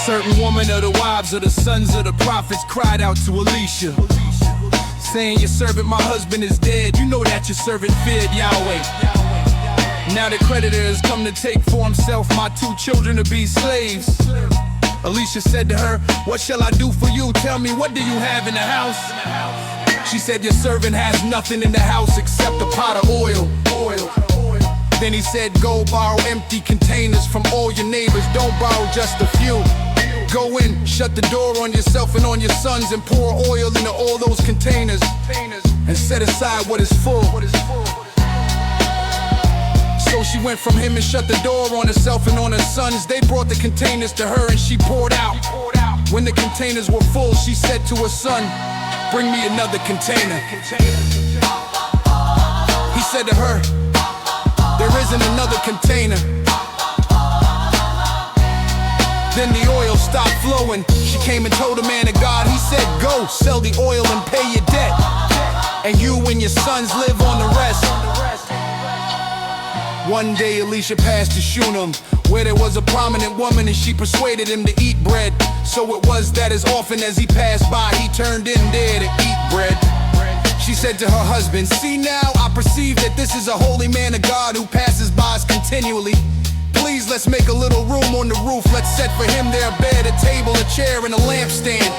certain woman of the wives of the sons of the prophets cried out to Elisha, saying, "Your servant, my husband, is dead. You know that your servant feared Yahweh. Now the creditor has come to take for himself my 2 children to be slaves." Elisha said to her, "What shall I do for you? Tell me, what do you have in the house?" She said, "Your servant has nothing in the house except a pot of oil." Then he said, "Go borrow empty containers from all your neighbors. Don't borrow just a few. Go in, shut the door on yourself and on your sons, and pour oil into all those containers, and set aside what is full." So she went from him and shut the door on herself and on her sons. They brought the containers to her and she poured out. When the containers were full, she said to her son, "Bring me another container." He said to her, "There isn't another container." Then the oil stopped flowing. She came and told the man of God. He said, "Go, sell the oil and pay your debt, and you and your sons live on the rest." One day Elisha passed to Shunem, where there was a prominent woman, and she persuaded him to eat bread. So it was that as often as he passed by, he turned in there to eat bread. She said to her husband, "See now, I perceive that this is a holy man of God who passes by us continually. Please, let's make a little room on the roof. Let's set for him there a bed, a table, a chair, and a lampstand.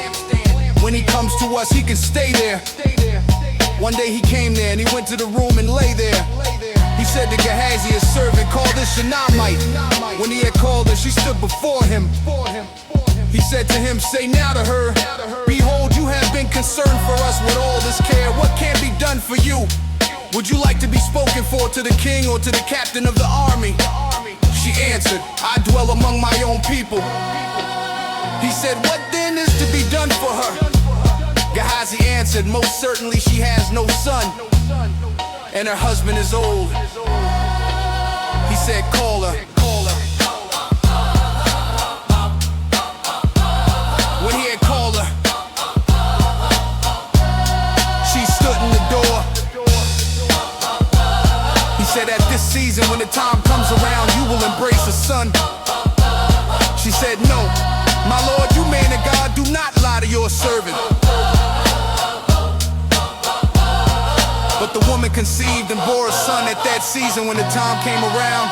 When he comes to us, he can stay there." One day he came there and he went to the room and lay there. He said to Gehazi, his servant, "Call this Shunammite." When he had called her, she stood before him. He said to him, "Say now to her, behold, you have been concerned for us with all this care. What can be done for you? Would you like to be spoken for to the king or to the captain of the army?" She answered, "I dwell among my own people." He said, "What then is to be done for her?" Gehazi answered, "Most certainly she has no son, and her husband is old." He said, "Call her." When he had called her, she stood in the door. He said, "At this season, when the time comes around, you will embrace a son." She said, "No, my lord, you man of God, do not lie to your servant." But the woman conceived and bore a son at that season when the time came around,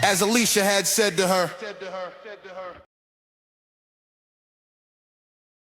as Elisha had said to her.